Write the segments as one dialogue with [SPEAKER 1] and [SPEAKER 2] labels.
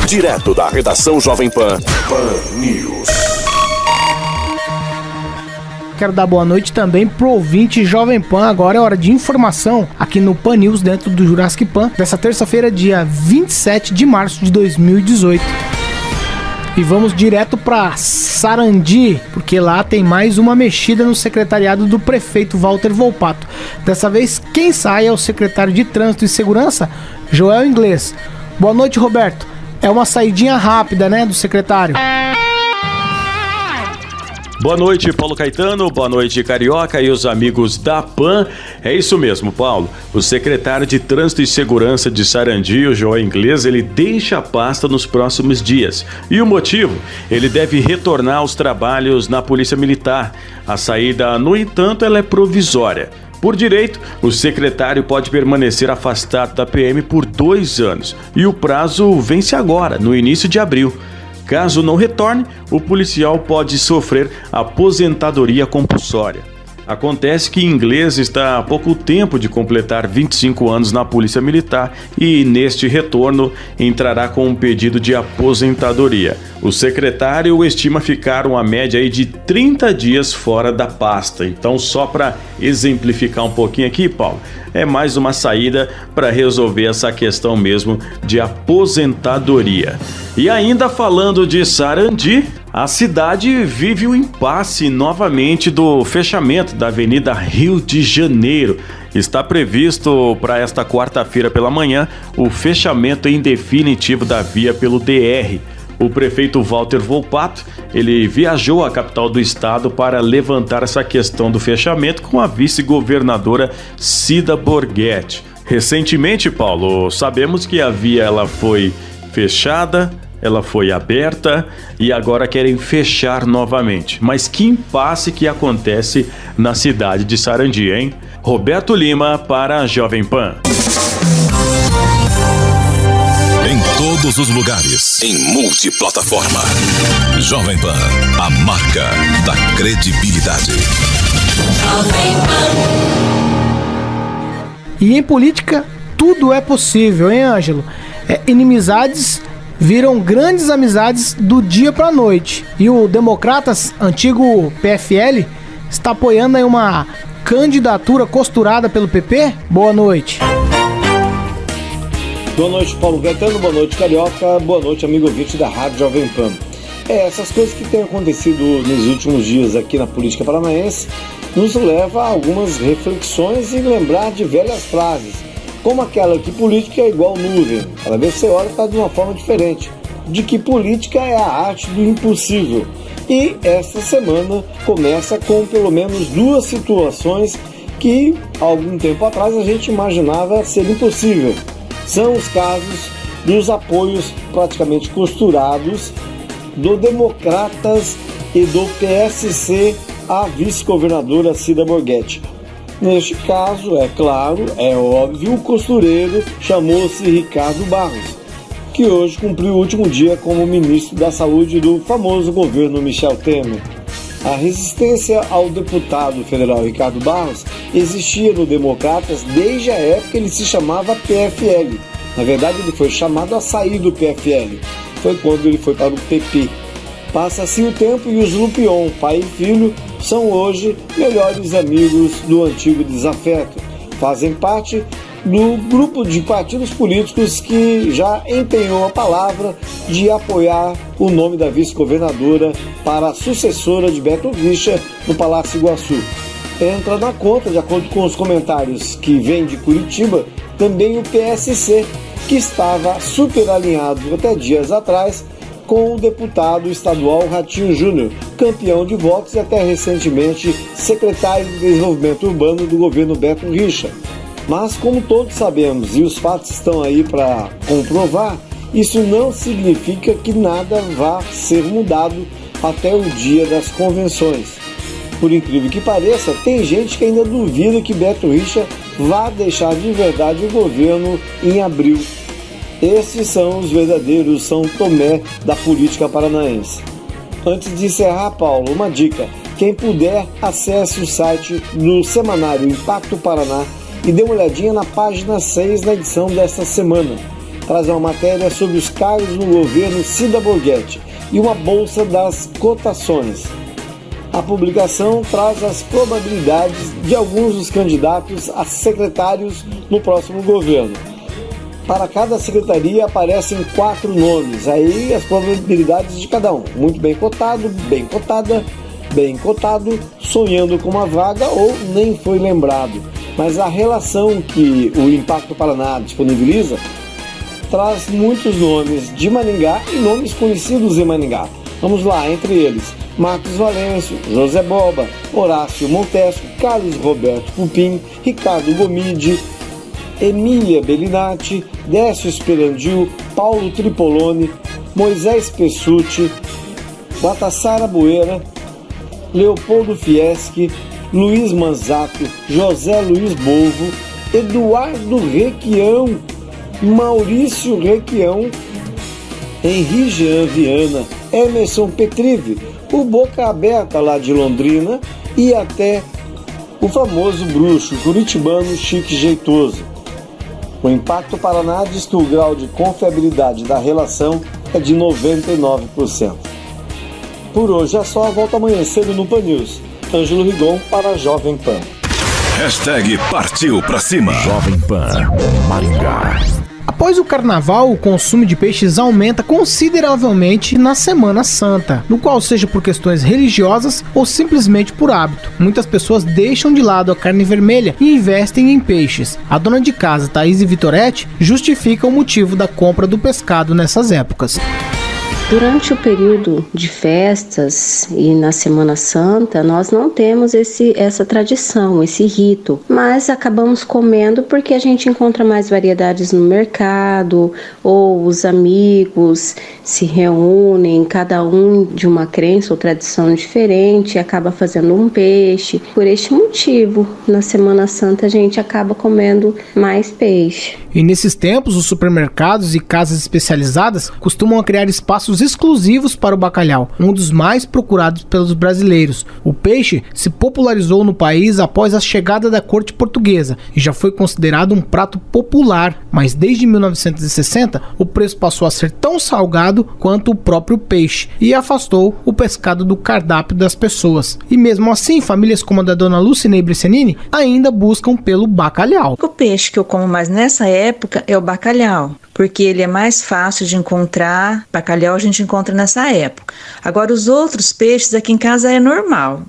[SPEAKER 1] Direto da redação Jovem Pan, Pan News.
[SPEAKER 2] Quero dar boa noite também pro ouvinte Jovem Pan. Agora é hora de informação aqui no Pan News, dentro do Jurassic Pan, dessa terça-feira, dia 27 de março de 2018. E vamos direto para Sarandi, porque lá tem mais uma mexida no secretariado do prefeito Walter Volpato. Dessa vez, quem sai é o secretário de Trânsito e Segurança, Joel Inglês. Boa noite, Roberto. É uma saidinha rápida, né, do secretário?
[SPEAKER 3] Boa noite, Paulo Caetano, boa noite, Carioca e os amigos da PAN. É isso mesmo, Paulo. O secretário de Trânsito e Segurança de Sarandi, o Joel Inglês, ele deixa a pasta nos próximos dias. E o motivo? Ele deve retornar aos trabalhos na Polícia Militar. A saída, no entanto, ela é provisória. Por direito, o secretário pode permanecer afastado da PM por 2 anos. E o prazo vence agora, no início de abril. Caso não retorne, o policial pode sofrer aposentadoria compulsória. Acontece que Inglês está há pouco tempo de completar 25 anos na Polícia Militar e, neste retorno, entrará com um pedido de aposentadoria. O secretário estima ficar uma média aí de 30 dias fora da pasta. Então, só para exemplificar um pouquinho aqui, Paulo, é mais uma saída para resolver essa questão mesmo de aposentadoria. E ainda falando de Sarandi, a cidade vive o impasse novamente do fechamento da Avenida Rio de Janeiro. Está previsto para esta quarta-feira pela manhã o fechamento em definitivo da via pelo DR. O prefeito Walter Volpato, ele viajou à capital do estado para levantar essa questão do fechamento com a vice-governadora Cida Borghetti. Recentemente, Paulo, sabemos que a via ela foi fechada, ela foi aberta e agora querem fechar novamente. Mas que impasse que acontece na cidade de Sarandi, hein? Roberto Lima para a Jovem Pan.
[SPEAKER 1] Em todos os lugares, em multiplataforma. Jovem Pan, a marca da credibilidade.
[SPEAKER 2] Jovem Pan. E em política, tudo é possível, hein, Ângelo? Inimizades viram grandes amizades do dia para a noite. E o Democratas, antigo PFL, está apoiando aí uma candidatura costurada pelo PP? Boa noite.
[SPEAKER 4] Boa noite, Paulo Caetano, boa noite, Carioca, boa noite, amigo ouvinte da Rádio Jovem Pan. Essas coisas que têm acontecido nos últimos dias aqui na política paranaense nos leva a algumas reflexões e lembrar de velhas frases, como aquela que política é igual nuvem, cada vez que você olha está de uma forma diferente, de que política é a arte do impossível. E esta semana começa com pelo menos 2 situações que há algum tempo atrás a gente imaginava ser impossível. São os casos dos apoios praticamente costurados do Democratas e do PSC à vice-governadora Cida Borghetti. Neste caso, é claro, é óbvio, o costureiro chamou-se Ricardo Barros, que hoje cumpriu o último dia como ministro da Saúde do famoso governo Michel Temer. A resistência ao deputado federal Ricardo Barros existia no Democratas desde a época que ele se chamava PFL. Na verdade, ele foi chamado a sair do PFL. Foi quando ele foi para o PP. Passa-se o tempo e os Lupion, pai e filho, são hoje melhores amigos do antigo desafeto. Fazem parte do grupo de partidos políticos que já empenhou a palavra de apoiar o nome da vice-governadora para a sucessora de Beto Richa no Palácio Iguaçu. Entra na conta, de acordo com os comentários que vêm de Curitiba, também o PSC, que estava super alinhado até dias atrás com o deputado estadual Ratinho Júnior, campeão de votos e até recentemente secretário de Desenvolvimento Urbano do governo Beto Richa. Mas, como todos sabemos, e os fatos estão aí para comprovar, isso não significa que nada vá ser mudado até o dia das convenções. Por incrível que pareça, tem gente que ainda duvida que Beto Richa vá deixar de verdade o governo em abril. Esses são os verdadeiros São Tomé da política paranaense. Antes de encerrar, Paulo, uma dica. Quem puder, acesse o site do semanário Impacto Paraná e dê uma olhadinha na página 6 na edição desta semana. Traz uma matéria sobre os cargos no governo Cida Borghetti e uma bolsa das cotações. A publicação traz as probabilidades de alguns dos candidatos a secretários no próximo governo. Para cada secretaria aparecem 4 nomes, aí as probabilidades de cada um. Muito bem cotado, bem cotada, bem cotado, sonhando com uma vaga ou nem foi lembrado. Mas a relação que o Impacto Paraná disponibiliza traz muitos nomes de Maringá e nomes conhecidos em Maringá. Vamos lá, entre eles, Marcos Valencio, José Boba, Horácio Montesco, Carlos Roberto Pupim, Ricardo Gomide, Emília Bellinati, Décio Esperandil, Paulo Tripolone, Moisés Pessutti, Guatassara Bueira, Leopoldo Fieschi, Luiz Manzato, José Luiz Bolvo, Eduardo Requião, Maurício Requião, Henri Jean Viana, Emerson Petrive, o Boca Aberta lá de Londrina e até o famoso bruxo curitibano Chique Jeitoso. O Impacto Paraná diz que o grau de confiabilidade da relação é de 99%. Por hoje é só, volta amanhã cedo no Pan News. Ângelo Rigon para a Jovem Pan.
[SPEAKER 1] Partiu pra cima. Jovem Pan Maringá.
[SPEAKER 2] Após o carnaval, o consumo de peixes aumenta consideravelmente na Semana Santa, no qual seja por questões religiosas ou simplesmente por hábito. Muitas pessoas deixam de lado a carne vermelha e investem em peixes. A dona de casa, Thaís Vitoretti, justifica o motivo da compra do pescado nessas épocas.
[SPEAKER 5] Durante o período de festas e na Semana Santa, nós não temos essa tradição, esse rito, mas acabamos comendo porque a gente encontra mais variedades no mercado, ou os amigos se reúnem, cada um de uma crença ou tradição diferente, e acaba fazendo um peixe. Por este motivo, na Semana Santa a gente acaba comendo mais peixe.
[SPEAKER 2] E nesses tempos, os supermercados e casas especializadas costumam criar espaços exclusivos para o bacalhau, um dos mais procurados pelos brasileiros. O peixe se popularizou no país após a chegada da corte portuguesa e já foi considerado um prato popular, mas desde 1960 o preço passou a ser tão salgado quanto o próprio peixe e afastou o pescado do cardápio das pessoas. E mesmo assim, famílias como a da dona Lucinei Bressanini ainda buscam pelo bacalhau.
[SPEAKER 6] O peixe que eu como mais nessa época é o bacalhau, porque ele é mais fácil de encontrar. Bacalhau a gente encontra nessa época. Agora, os outros peixes aqui em casa é normal.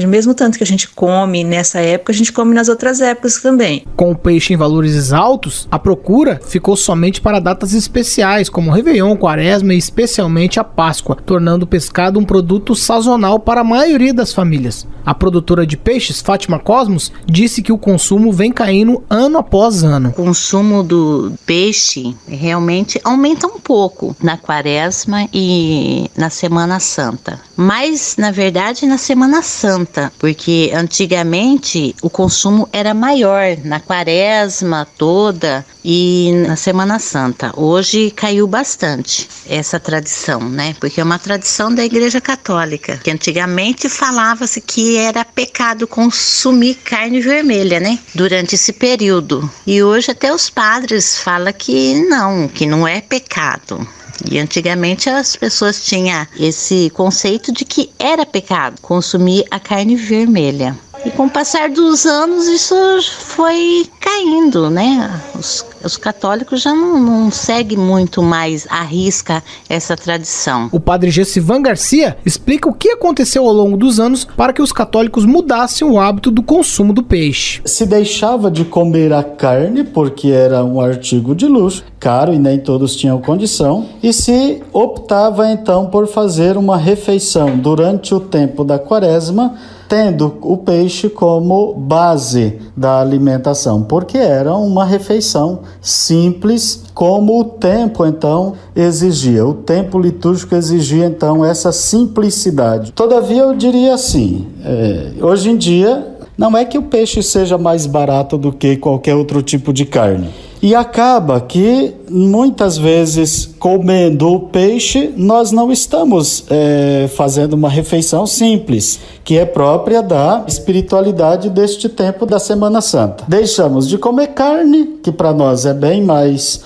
[SPEAKER 6] Mesmo tanto que a gente come nessa época, a gente come nas outras épocas também.
[SPEAKER 2] Com o peixe em valores altos, a procura ficou somente para datas especiais, como o Réveillon, Quaresma e especialmente a Páscoa, tornando o pescado um produto sazonal para a maioria das famílias. A produtora de peixes, Fátima Cosmos, disse que o consumo vem caindo ano após ano.
[SPEAKER 7] O consumo do peixe realmente aumenta um pouco na Quaresma e na Semana Santa. Mas, na verdade, na Semana Santa, porque antigamente o consumo era maior na Quaresma toda e na Semana Santa. Hoje caiu bastante essa tradição, né? Porque é uma tradição da Igreja Católica, que antigamente falava-se que era pecado consumir carne vermelha, né? Durante esse período. E hoje até os padres falam que não é pecado. E antigamente as pessoas tinham esse conceito de que era pecado consumir a carne vermelha. E com o passar dos anos isso foi caindo, né? Os católicos já não seguem muito mais à risca essa tradição.
[SPEAKER 2] O padre Gessivan Garcia explica o que aconteceu ao longo dos anos para que os católicos mudassem o hábito do consumo do peixe.
[SPEAKER 8] Se deixava de comer a carne porque era um artigo de luxo, caro e nem todos tinham condição, e se optava então por fazer uma refeição durante o tempo da Quaresma, tendo o peixe como base da alimentação, porque era uma refeição simples, como o tempo então exigia. O tempo litúrgico exigia então essa simplicidade. Todavia eu diria assim, hoje em dia não é que o peixe seja mais barato do que qualquer outro tipo de carne. E acaba que muitas vezes comendo o peixe, nós não estamos fazendo uma refeição simples, que é própria da espiritualidade deste tempo da Semana Santa. Deixamos de comer carne, que para nós é bem mais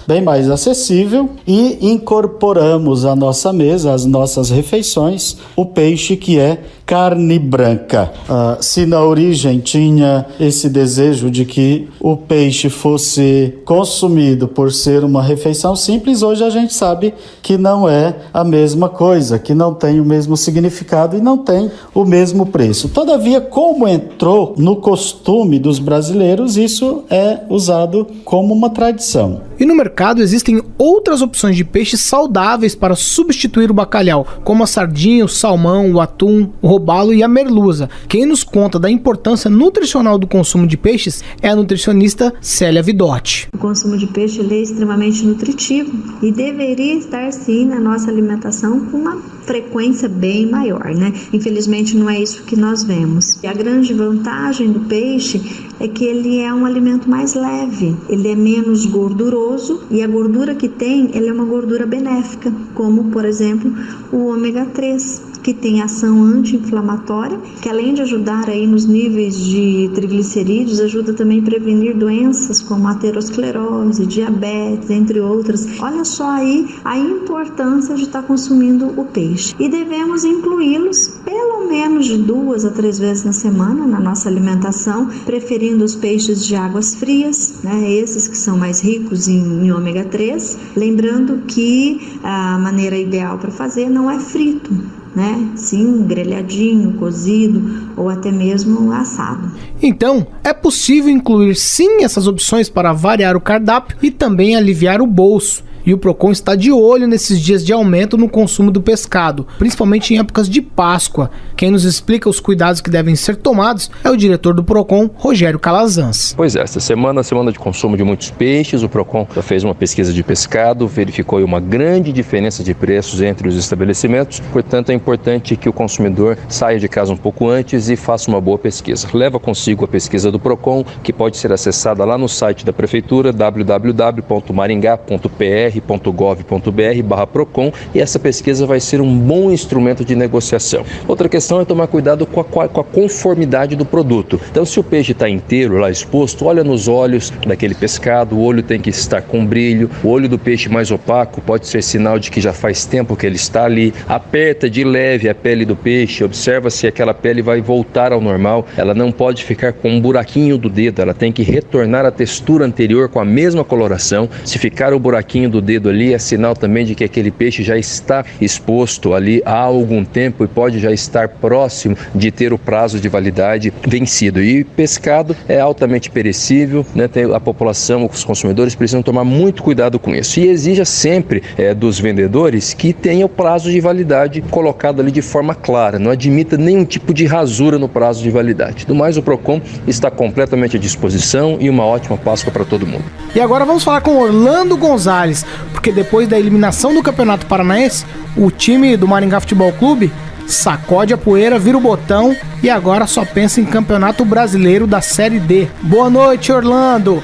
[SPEAKER 8] acessível, e incorporamos à nossa mesa, às nossas refeições, o peixe, que é carne branca. Se na origem tinha esse desejo de que o peixe fosse consumido por ser uma refeição simples, hoje a gente sabe que não é a mesma coisa, que não tem o mesmo significado e não tem o mesmo preço. Todavia, como entrou no costume dos brasileiros, isso é usado como uma tradição.
[SPEAKER 2] E no mercado existem outras opções de peixes saudáveis para substituir o bacalhau, como a sardinha, o salmão, o atum, o robalo e a merluza. Quem nos conta da importância nutricional do consumo de peixes é a nutricionista Célia Vidotti.
[SPEAKER 9] O consumo de peixe é extremamente nutritivo e deveria estar sim na nossa alimentação com uma frequência bem maior, né? Infelizmente não é isso que nós vemos. E a grande vantagem do peixe é que ele é um alimento mais leve, ele é menos gorduroso e a gordura que tem, ele é uma gordura benéfica, como por exemplo o ômega 3, que tem ação anti-inflamatória, que além de ajudar aí nos níveis de triglicerídeos, ajuda também a prevenir doenças como aterosclerose, diabetes, entre outras. Olha só aí a importância de estar consumindo o peixe. E devemos incluí-los pelo menos de 2 a 3 vezes na semana na nossa alimentação, preferindo os peixes de águas frias, né? Esses que são mais ricos em ômega 3. Lembrando que a maneira ideal para fazer não é frito, né? Sim, grelhadinho, cozido ou até mesmo assado.
[SPEAKER 2] Então, é possível incluir sim essas opções para variar o cardápio e também aliviar o bolso. E o Procon está de olho nesses dias de aumento no consumo do pescado, principalmente em épocas de Páscoa. Quem nos explica os cuidados que devem ser tomados é o diretor do Procon, Rogério Calazans.
[SPEAKER 10] Pois é, esta semana é a semana de consumo de muitos peixes. O Procon já fez uma pesquisa de pescado, verificou uma grande diferença de preços entre os estabelecimentos. Portanto, é importante que o consumidor saia de casa um pouco antes e faça uma boa pesquisa. Leva consigo a pesquisa do Procon, que pode ser acessada lá no site da Prefeitura, www.maringá.pr.gov.br/Procon, e essa pesquisa vai ser um bom instrumento de negociação. Outra questão é tomar cuidado com a conformidade do produto. Então, se o peixe está inteiro lá exposto, olha nos olhos daquele pescado, o olho tem que estar com brilho, o olho do peixe mais opaco pode ser sinal de que já faz tempo que ele está ali. Aperta de leve a pele do peixe, observa se aquela pele vai voltar ao normal, ela não pode ficar com um buraquinho do dedo, ela tem que retornar à textura anterior com a mesma coloração. Se ficar o buraquinho do dedo ali, é sinal também de que aquele peixe já está exposto ali há algum tempo e pode já estar próximo de ter o prazo de validade vencido. E pescado é altamente perecível, né? A população, os consumidores precisam tomar muito cuidado com isso. E exija sempre dos vendedores que tenha o prazo de validade colocado ali de forma clara, não admita nenhum tipo de rasura no prazo de validade. Do mais, o Procon está completamente à disposição e uma ótima Páscoa para todo mundo.
[SPEAKER 2] E agora vamos falar com Orlando Gonzalez, porque depois da eliminação do Campeonato Paranaense, o time do Maringá Futebol Clube sacode a poeira, vira o botão e agora só pensa em Campeonato Brasileiro da Série D. Boa noite, Orlando!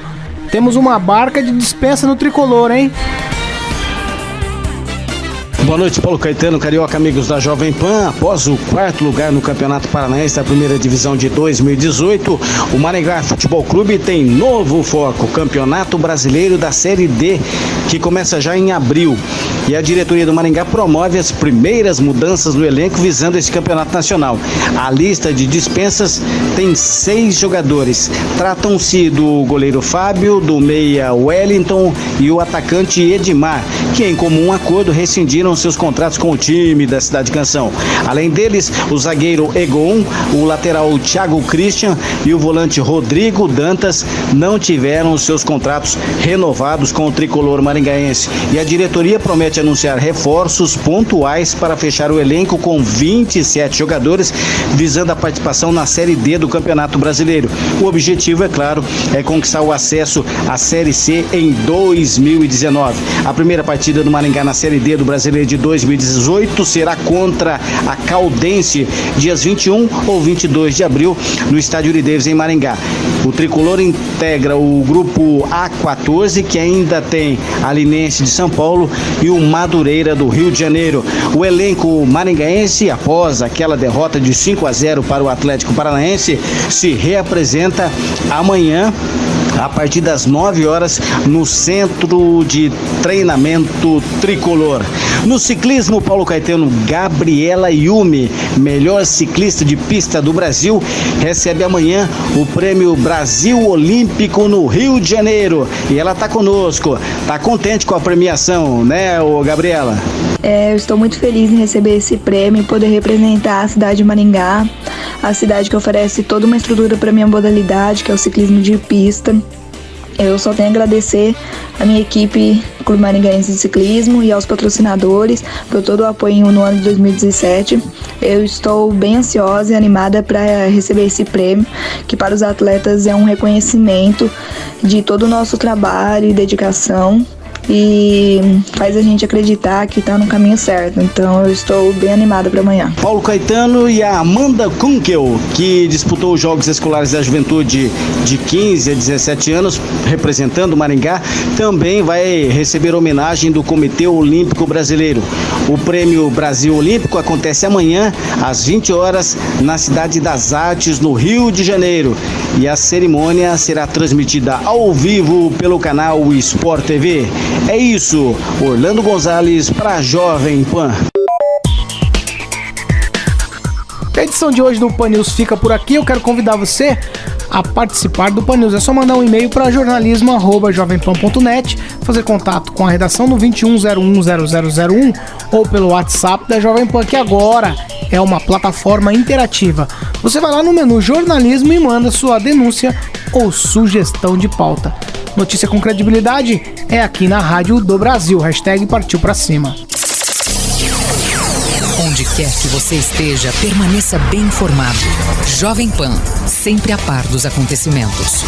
[SPEAKER 2] Temos uma barca de dispensa no tricolor, hein?
[SPEAKER 11] Boa noite, Paulo Caetano, Carioca, amigos da Jovem Pan. Após o 4º lugar no Campeonato Paranaense da Primeira Divisão de 2018, o Maringá Futebol Clube tem novo foco, Campeonato Brasileiro da Série D, que começa já em abril. E a diretoria do Maringá promove as primeiras mudanças no elenco visando esse campeonato nacional. A lista de dispensas tem 6 jogadores. Tratam-se do goleiro Fábio, do meia Wellington e o atacante Edmar, que em comum acordo rescindiram seus contratos com o time da Cidade Canção. Além deles, o zagueiro Egon, o lateral Thiago Christian e o volante Rodrigo Dantas não tiveram seus contratos renovados com o tricolor maringaense. E a diretoria promete anunciar reforços pontuais para fechar o elenco com 27 jogadores, visando a participação na Série D do Campeonato Brasileiro. O objetivo, é claro, é conquistar o acesso à Série C em 2019. A primeira partida do Maringá na Série D do Brasileiro de 2018 será contra a Caldense, dias 21 ou 22 de abril, no Estádio Yuri Davis, em Maringá. O tricolor integra o grupo A14, que ainda tem a Linense de São Paulo e o Madureira do Rio de Janeiro. O elenco maringaense, após aquela derrota de 5-0 para o Atlético Paranaense, se reapresenta amanhã a partir das 9 horas no Centro de Treinamento Tricolor. No ciclismo, Paulo Caetano, Gabriela Yumi, melhor ciclista de pista do Brasil, recebe amanhã o Prêmio Brasil Olímpico no Rio de Janeiro. E ela está conosco, está contente com a premiação, né, Gabriela?
[SPEAKER 12] Eu estou muito feliz em receber esse prêmio e poder representar a cidade de Maringá, a cidade que oferece toda uma estrutura para minha modalidade, que é o ciclismo de pista. Eu só tenho a agradecer a minha equipe Clube Maringaense de Ciclismo e aos patrocinadores por todo o apoio no ano de 2017. Eu estou bem ansiosa e animada para receber esse prêmio, que para os atletas é um reconhecimento de todo o nosso trabalho e dedicação, e faz a gente acreditar que está no caminho certo. Então eu estou bem animada para amanhã.
[SPEAKER 11] Paulo Caetano e a Amanda Kunkel, que disputou os Jogos Escolares da Juventude de 15 a 17 anos, representando o Maringá, também vai receber homenagem do Comitê Olímpico Brasileiro. O Prêmio Brasil Olímpico acontece amanhã, às 20 horas, na Cidade das Artes, no Rio de Janeiro. E a cerimônia será transmitida ao vivo pelo canal Sport TV. É isso, Orlando Gonzalez para Jovem Pan.
[SPEAKER 2] A edição de hoje do Pan News fica por aqui. Eu quero convidar você a participar do Pan News. É só mandar um e-mail para jornalismo@jovempan.net, fazer contato com a redação no 21010001 ou pelo WhatsApp da Jovem Pan, que agora é uma plataforma interativa. Você vai lá no menu jornalismo e manda sua denúncia ou sugestão de pauta. Notícia com credibilidade é aqui na Rádio do Brasil. Hashtag partiu pra cima.
[SPEAKER 13] Onde quer que você esteja, permaneça bem informado. Jovem Pan, sempre a par dos acontecimentos.